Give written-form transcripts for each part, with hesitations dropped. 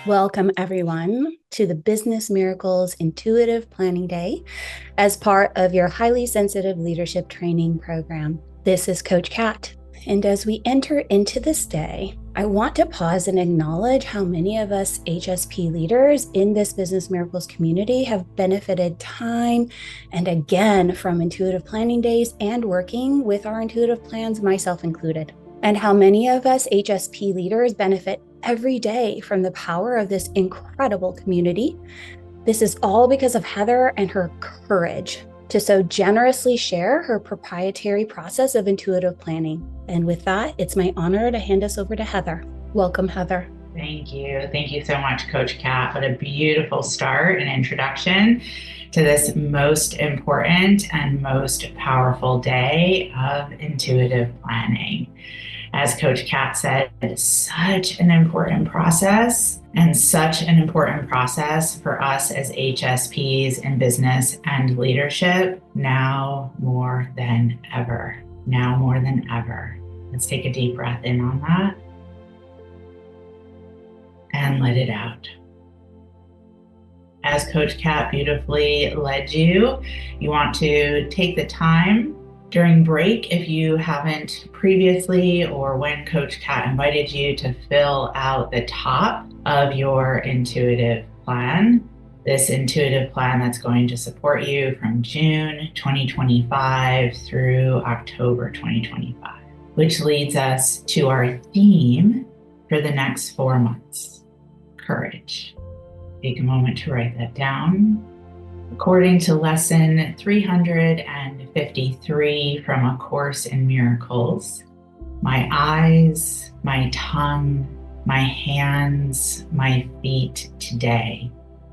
Welcome, everyone, to the Business Miracles Intuitive Planning Day as part of your highly sensitive leadership training program. This is Coach Kat. And as we enter into this day, I want to pause and acknowledge how many of us HSP leaders in this Business Miracles community have benefited time and again from intuitive planning days and working with our intuitive plans, myself included. And how many of us HSP leaders benefit every day from the power of this incredible community. This is all because of Heather and her courage to so generously share her proprietary process of intuitive planning. And with that, it's my honor to hand us over to Heather. Welcome, Heather. Thank you. Thank you so much, Coach Kat. What a beautiful start and introduction to this most important and most powerful day of intuitive planning. As Coach Kat said, it's such an important process and such an important process for us as HSPs in business and leadership now more than ever. Now more than ever. Let's take a deep breath in on that and let it out. As Coach Kat beautifully led you, you want to take the time during break, if you haven't previously or when Coach Kat invited you, to fill out the top of your intuitive plan. This intuitive plan that's going to support you from June 2025 through October 2025, which leads us to our theme for the next 4 months, courage. Take a moment to write that down. According to lesson 353 from A Course in Miracles, my eyes, my tongue, my hands, my feet today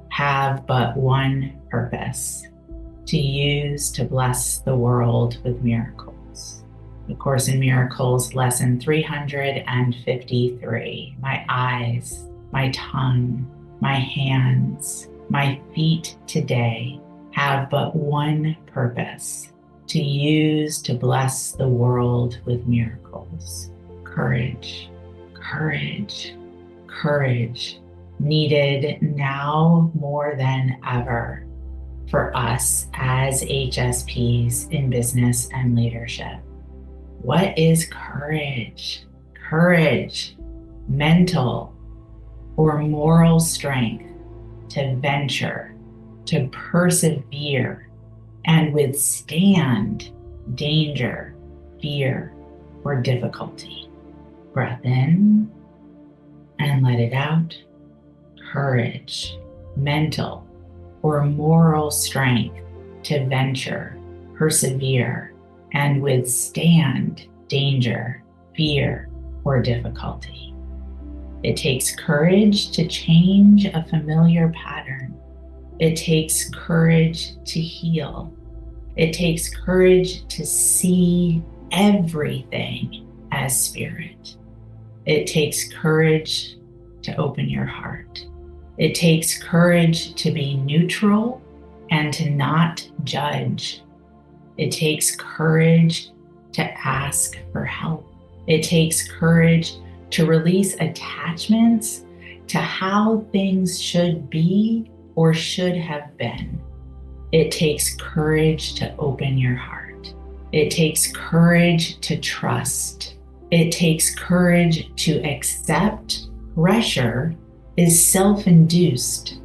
have but one purpose: to use to bless the world with miracles. A Course in Miracles, lesson 353. My eyes, my tongue, my hands, my feet today have but one purpose: to use to bless the world with miracles. Courage, courage, courage, needed now more than ever for us as HSPs in business and leadership. What is courage? Courage, mental or moral strength to venture, to persevere, and withstand danger, fear, or difficulty. Breath in and let it out. Courage, mental or moral strength to venture, persevere, and withstand danger, fear, or difficulty. It takes courage to change a familiar pattern. It takes courage to heal. It takes courage to see everything as spirit. It takes courage to open your heart. It takes courage to be neutral and to not judge. It takes courage to ask for help. It takes courage to release attachments to how things should be or should have been. It takes courage to open your heart. It takes courage to trust. It takes courage to accept pressure is self-induced.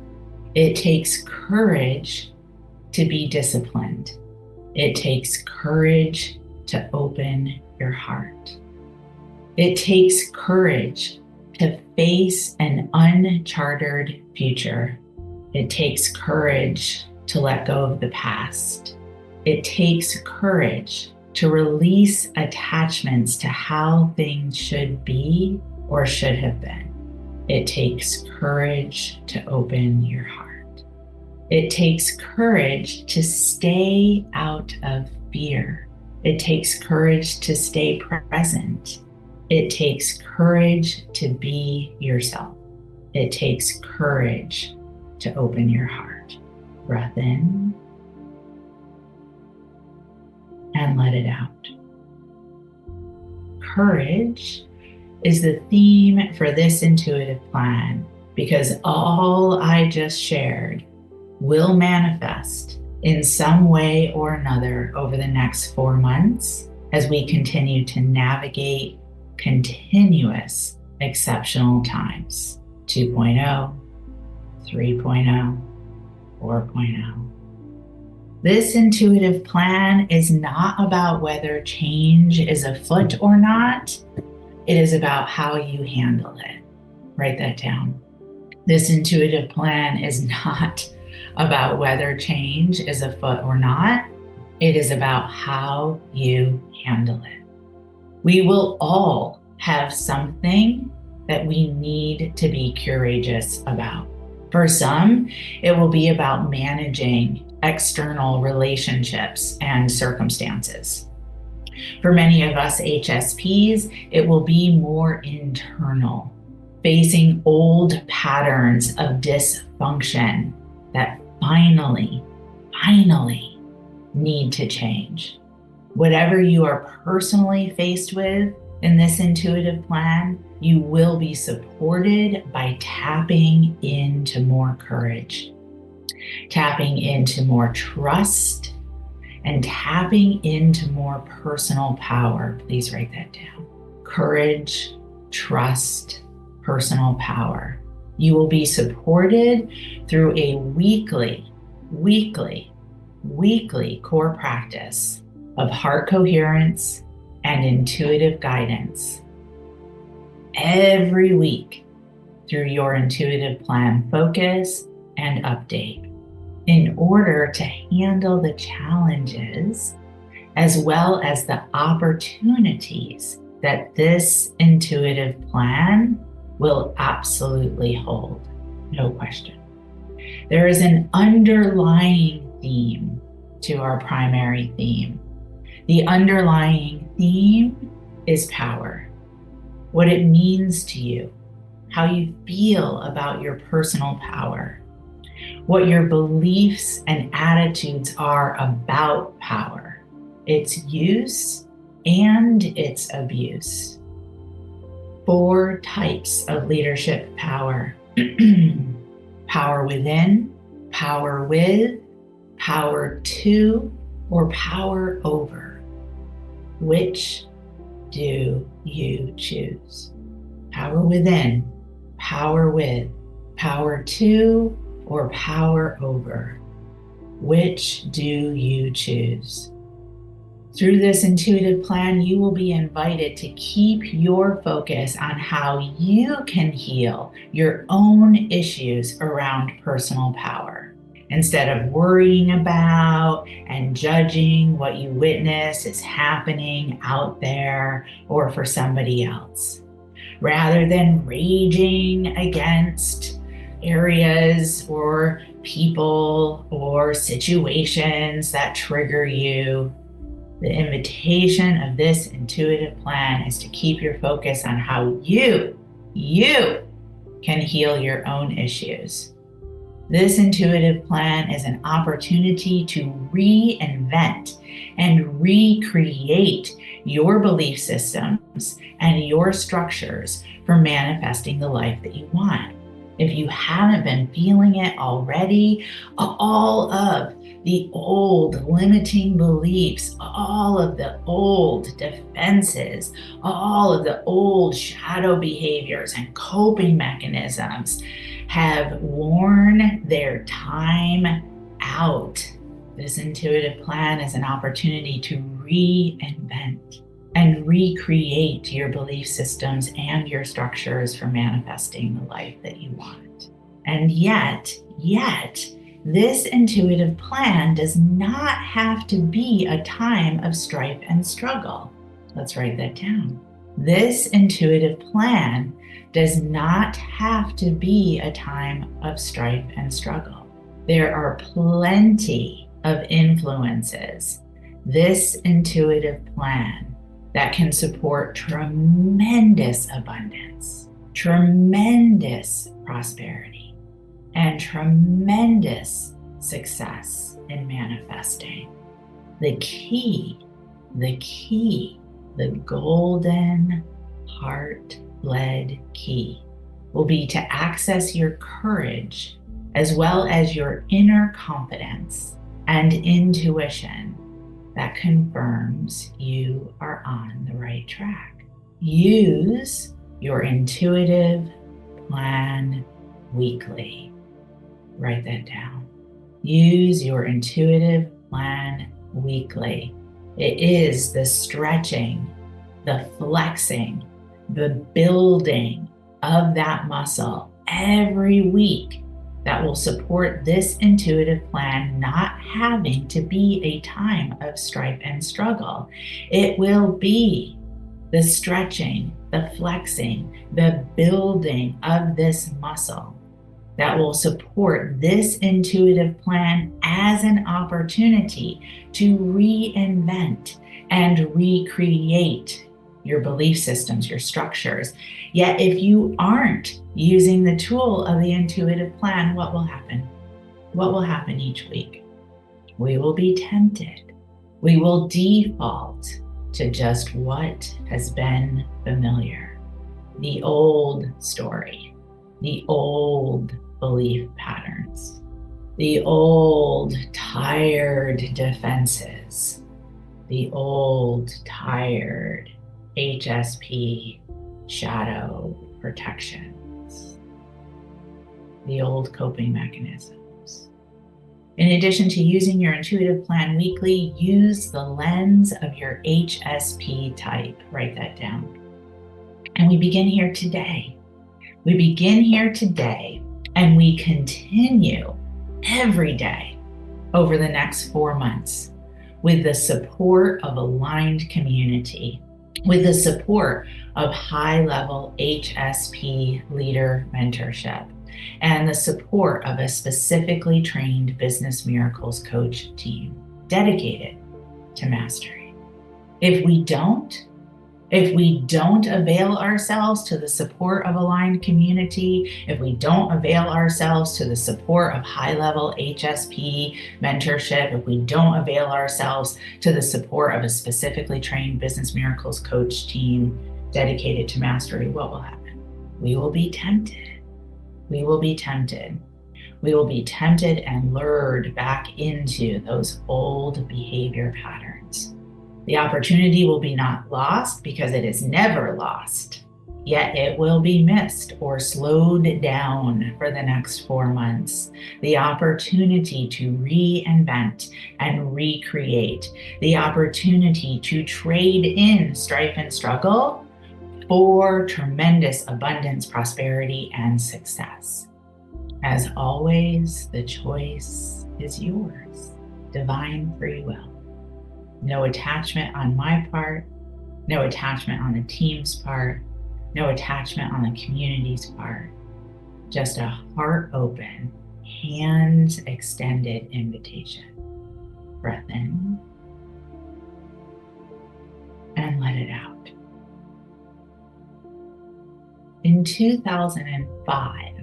It takes courage to be disciplined. It takes courage to open your heart. It takes courage to face an uncharted future. It takes courage to let go of the past. It takes courage to release attachments to how things should be or should have been. It takes courage to open your heart. It takes courage to stay out of fear. It takes courage to stay present. It takes courage to be yourself. It takes courage to open your heart. Breath in and let it out. Courage is the theme for this intuitive plan. because all I just shared will manifest in some way or another over the next 4 months as we continue to navigate continuous exceptional times. 2.0, 3.0, 4.0. This intuitive plan is not about whether change is afoot or not. It is about how you handle it. Write that down. This intuitive plan is not about whether change is afoot or not. It is about how you handle it. We will all have something that we need to be courageous about. For some, it will be about managing external relationships and circumstances. For many of us HSPs, it will be more internal, facing old patterns of dysfunction that finally need to change. Whatever you are personally faced with in this intuitive plan, you will be supported by tapping into more courage, tapping into more trust, and tapping into more personal power. Please write that down. Courage, trust, personal power. You will be supported through a weekly core practice of heart coherence and intuitive guidance every week through your intuitive plan focus and update in order to handle the challenges as well as the opportunities that this intuitive plan will absolutely hold. No question. There is an underlying theme to our primary theme. The underlying theme is power. What it means to you, how you feel about your personal power, what your beliefs and attitudes are about power, its use and its abuse. 4 types of leadership power. Power within, power with, power to, or power over. Which do you choose? Power within, power with, power to, or power over? Which do you choose? Through this intuitive plan, you will be invited to keep your focus on how you can heal your own issues around personal power. Instead of worrying about and judging what you witness is happening out there or for somebody else. Rather than raging against areas or people or situations that trigger you, the invitation of this intuitive plan is to keep your focus on how you can heal your own issues. This intuitive plan is an opportunity to reinvent and recreate your belief systems and your structures for manifesting the life that you want. If you haven't been feeling it already, all of the old limiting beliefs, all of the old defenses, all of the old shadow behaviors and coping mechanisms have worn their time out. This intuitive plan is an opportunity to reinvent and recreate your belief systems and your structures for manifesting the life that you want. And yet, this intuitive plan does not have to be a time of strife and struggle. Let's write that down. This intuitive plan does not have to be a time of strife and struggle. There are plenty of influences, this intuitive plan, that can support tremendous abundance, tremendous prosperity, and tremendous success in manifesting. The golden heart-led key will be to access your courage as well as your inner confidence and intuition that confirms you are on the right track. Use your intuitive plan weekly. Write that down. Use your intuitive plan weekly. It is the stretching, the flexing, the building of that muscle every week that will support this intuitive plan not having to be a time of strife and struggle. It will be the stretching, the flexing, the building of this muscle that will support this intuitive plan as an opportunity to reinvent and recreate your belief systems, your structures. Yet if you aren't using the tool of the intuitive plan, what will happen? What will happen each week? We will be tempted. We will default to just what has been familiar. The old story, the old belief patterns, the old tired defenses, the old tired HSP shadow protections, the old coping mechanisms. In addition to using your intuitive plan weekly, use the lens of your HSP type. Write that down. And we begin here today. We begin here today, and we continue every day over the next 4 months with the support of aligned community, with the support of high-level HSP leader mentorship, and the support of a specifically trained Business Miracles coach team dedicated to mastery. If we don't avail ourselves to the support of aligned community, if we don't avail ourselves to the support of high-level HSP mentorship, if we don't avail ourselves to the support of a specifically trained Business Miracles coach team dedicated to mastery, what will happen? We will be tempted. We will be tempted. We will be tempted and lured back into those old behavior patterns. The opportunity will be not lost because it is never lost, yet it will be missed or slowed down for the next 4 months. The opportunity to reinvent and recreate, the opportunity to trade in strife and struggle for tremendous abundance, prosperity, and success. As always, the choice is yours. Divine free will. No attachment on my part, no attachment on the team's part, no attachment on the community's part. Just a heart open, hands extended invitation. Breath in and let it out. In 2005,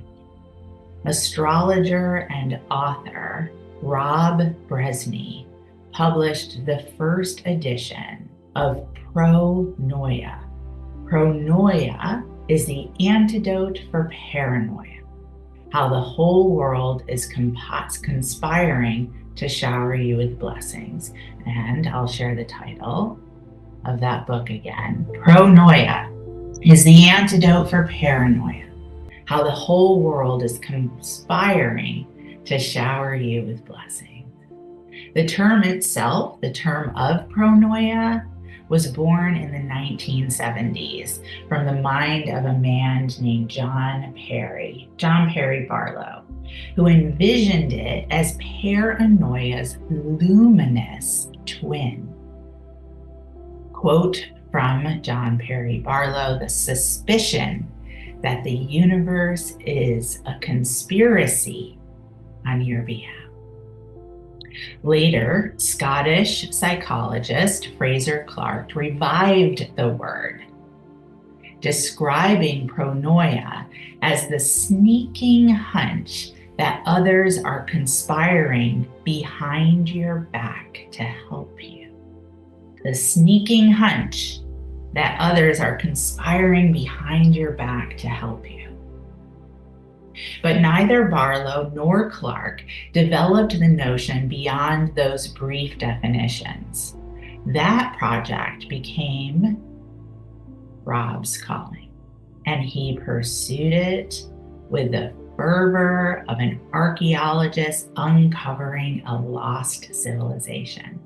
astrologer and author Rob Brezsney published the first edition of Pronoia. Pronoia is the antidote for paranoia, how the whole world is conspiring to shower you with blessings. And I'll share the title of that book again. Pronoia is the antidote for paranoia, how the whole world is conspiring to shower you with blessings. The term itself, the term of pronoia, was born in the 1970s from the mind of a man named John Perry Barlow, who envisioned it as paranoia's luminous twin. Quote from John Perry Barlow, "The suspicion that the universe is a conspiracy on your behalf." Later, Scottish psychologist Fraser Clark revived the word, describing pronoia as the sneaking hunch that others are conspiring behind your back to help you. The sneaking hunch that others are conspiring behind your back to help you. But neither Barlow nor Clark developed the notion beyond those brief definitions. That project became Rob's calling, and he pursued it with the fervor of an archaeologist uncovering a lost civilization.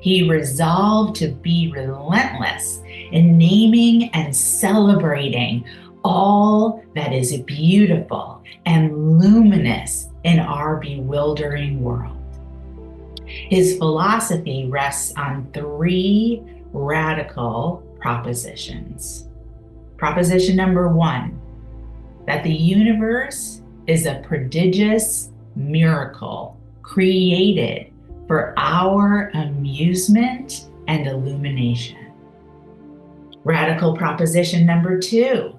He resolved to be relentless in naming and celebrating all that is beautiful and luminous in our bewildering world. His philosophy rests on three radical propositions. Proposition number one, that the universe is a prodigious miracle created for our amusement and illumination. Radical proposition number two,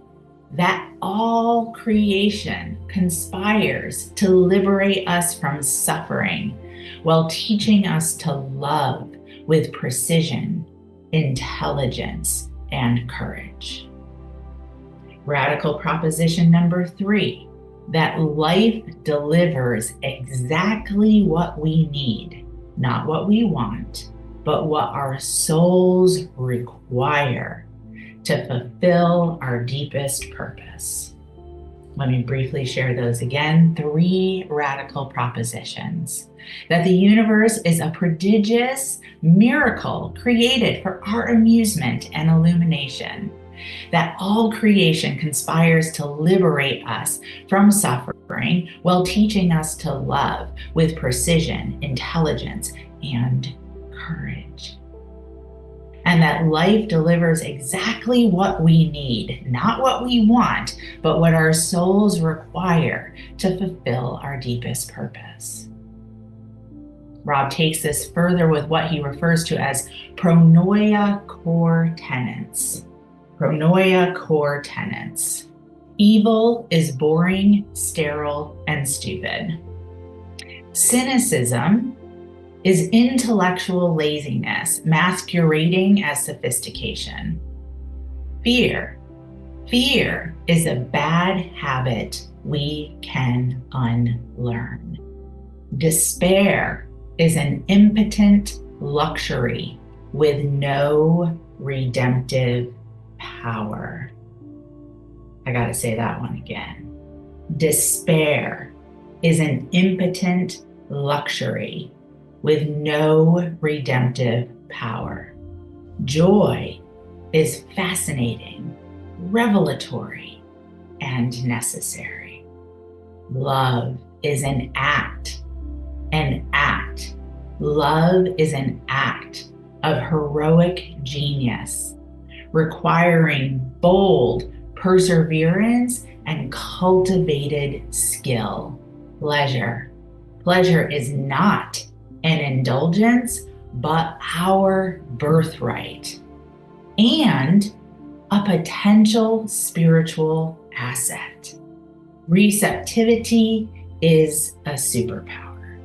that all creation conspires to liberate us from suffering while teaching us to love with precision, intelligence, and courage. Radical proposition number three, that life delivers exactly what we need, not what we want, but what our souls require to fulfill our deepest purpose. Let me briefly share those again. Three radical propositions. That the universe is a prodigious miracle created for our amusement and illumination. That all creation conspires to liberate us from suffering while teaching us to love with precision, intelligence, and courage. And that life delivers exactly what we need, not what we want, but what our souls require to fulfill our deepest purpose. Rob takes this further with what he refers to as Pronoia core tenets. Pronoia core tenets. Evil is boring, sterile, and stupid. Cynicism is intellectual laziness masquerading as sophistication. Fear is a bad habit we can unlearn. Despair is an impotent luxury with no redemptive power. I gotta say that one again. Despair is an impotent luxury with no redemptive power. Joy is fascinating, revelatory, and necessary. Love is an act. Love is an act of heroic genius, requiring bold perseverance and cultivated skill. Pleasure is not an indulgence, but our birthright and a potential spiritual asset. Receptivity is a superpower.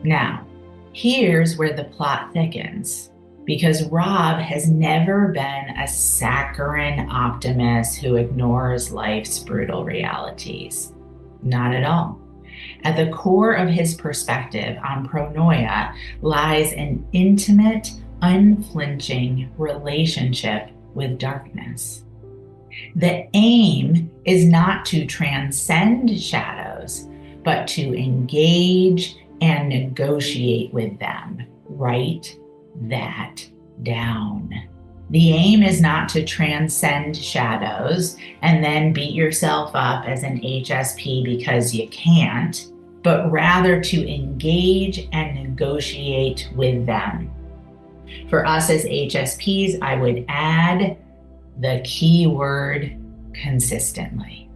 Now, here's where the plot thickens, because Rob has never been a saccharine optimist who ignores life's brutal realities. Not at all. At the core of his perspective on Pronoia lies an intimate, unflinching relationship with darkness. The aim is not to transcend shadows, but to engage and negotiate with them. Write that down. The aim is not to transcend shadows and then beat yourself up as an HSP because you can't, but rather to engage and negotiate with them. For us as HSPs, I would add the key word consistently.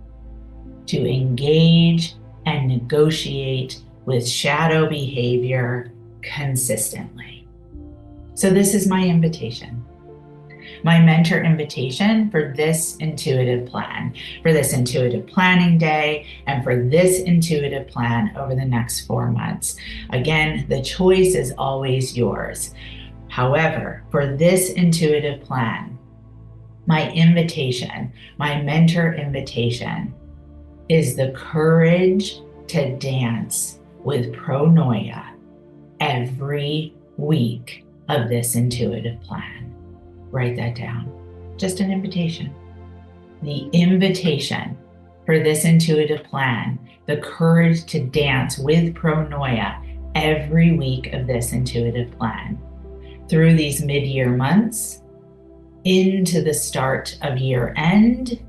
To engage and negotiate with shadow behavior consistently. So this is my invitation. My mentor invitation for this intuitive plan, for this intuitive planning day, and for this intuitive plan over the next 4 months. Again, the choice is always yours. However, for this intuitive plan, my invitation, my mentor invitation is the courage to dance with Pronoia every week of this intuitive plan. Write that down. Just an invitation. The invitation for this intuitive plan, the courage to dance with Pronoia every week of this intuitive plan. Through these mid-year months, into the start of year end,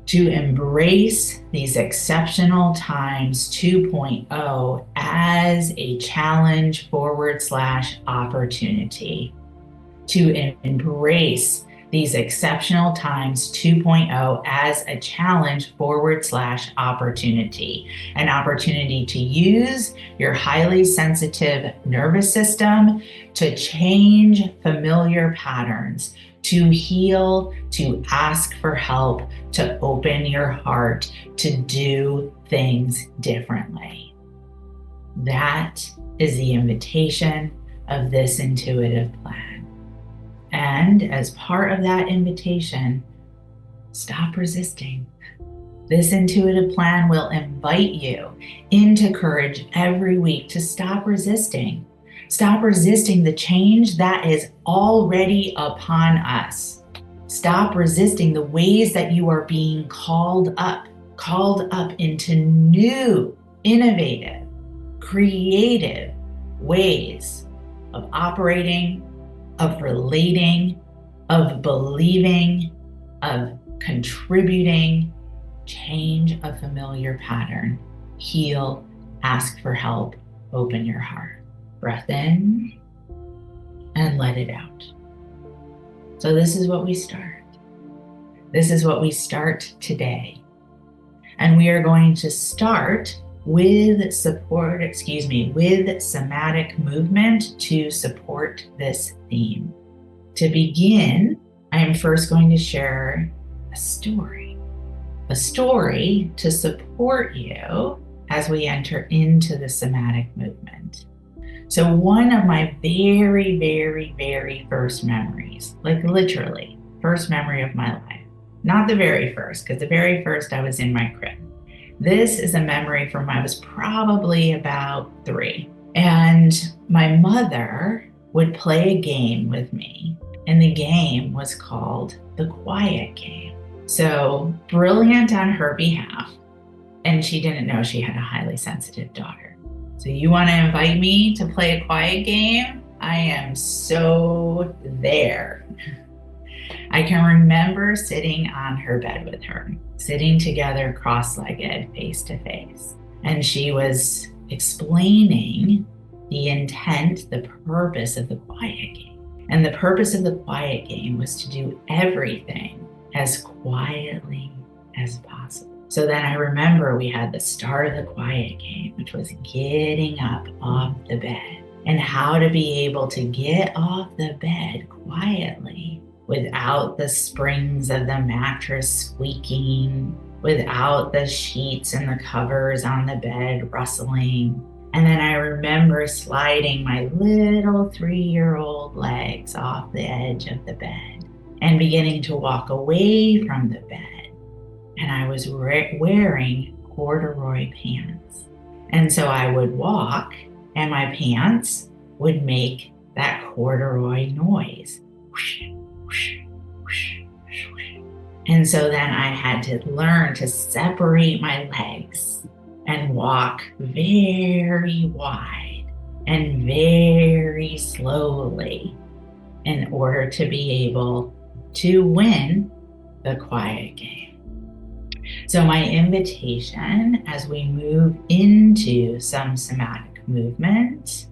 to embrace these exceptional times 2.0 as a challenge / opportunity, to embrace these exceptional times 2.0 as a challenge / opportunity, an opportunity to use your highly sensitive nervous system to change familiar patterns, to heal, to ask for help, to open your heart, to do things differently. That is the invitation of this intuitive plan. And as part of that invitation, stop resisting. This intuitive plan will invite you into courage every week to stop resisting. Stop resisting the change that is already upon us. Stop resisting the ways that you are being called up into new, innovative, creative ways of operating, of relating, of believing, of contributing. Change a familiar pattern. Heal, ask for help, open your heart. Breath in and let it out. So this is what we start. This is what we start today. And we are going to start with somatic movement to support this theme. To begin, I am first going to share a story to support you as we enter into the somatic movement. So one of my very, very, very first memories, like literally first memory of my life, not the very first, because the very first I was in my crib. This is a memory from I was probably about 3. And my mother would play a game with me, and the game was called the quiet game. So brilliant on her behalf, and she didn't know she had a highly sensitive daughter. So you want to invite me to play a quiet game? I am so there. I can remember sitting on her bed with her, sitting together cross-legged, face to face. And she was explaining the intent, the purpose of the quiet game. And the purpose of the quiet game was to do everything as quietly as possible. So then I remember we had the start of the quiet game, which was getting up off the bed, and how to be able to get off the bed quietly without the springs of the mattress squeaking, without the sheets and the covers on the bed rustling. And then I remember sliding my little 3-year-old legs off the edge of the bed and beginning to walk away from the bed. And I was wearing corduroy pants. And so I would walk and my pants would make that corduroy noise. Whoosh, whoosh, whoosh, whoosh. And so then I had to learn to separate my legs and walk very wide and very slowly in order to be able to win the quiet game. So my invitation as we move into some somatic movement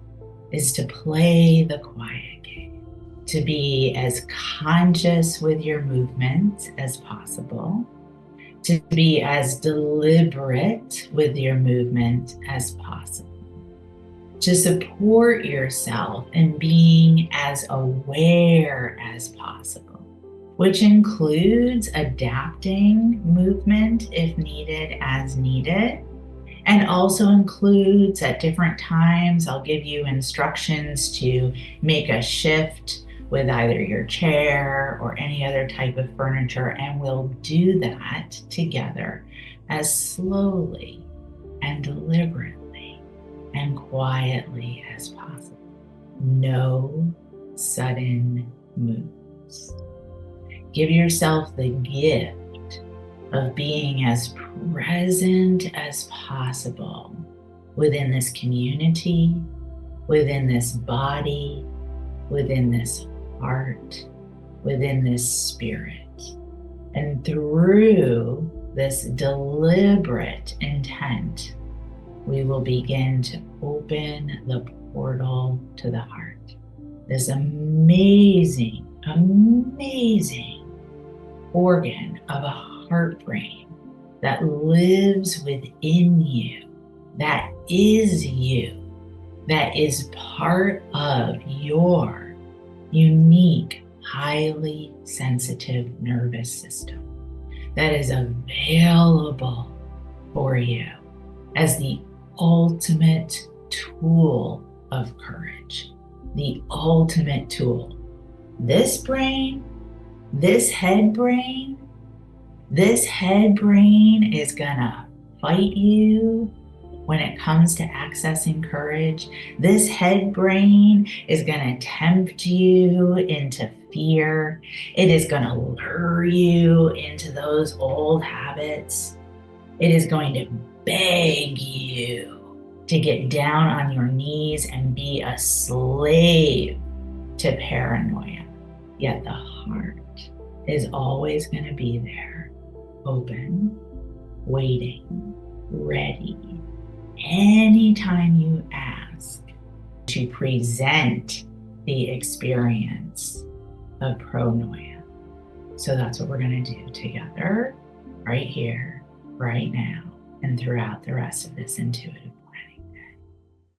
is to play the quiet game, to be as conscious with your movement as possible, to be as deliberate with your movement as possible, to support yourself in being as aware as possible, which includes adapting movement if needed as needed, and also includes at different times, I'll give you instructions to make a shift with either your chair or any other type of furniture, and we'll do that together as slowly and deliberately and quietly as possible. No sudden moves. Give yourself the gift of being as present as possible within this community, within this body, within this heart, within this spirit. And through this deliberate intent, we will begin to open the portal to the heart. This amazing, amazing organ of a heart brain that lives within you, that is you, that is part of your unique, highly sensitive nervous system, that is available for you as the ultimate tool of courage, the ultimate tool. This brain, this head brain is gonna fight you when it comes to accessing courage. This head brain is gonna tempt you into fear. It is gonna lure you into those old habits. It is going to beg you to get down on your knees and be a slave to paranoia. Yet the heart is always going to be there, open, waiting, ready, anytime you ask, to present the experience of pronoia. So that's what we're going to do together, right here, right now, and throughout the rest of this intuitive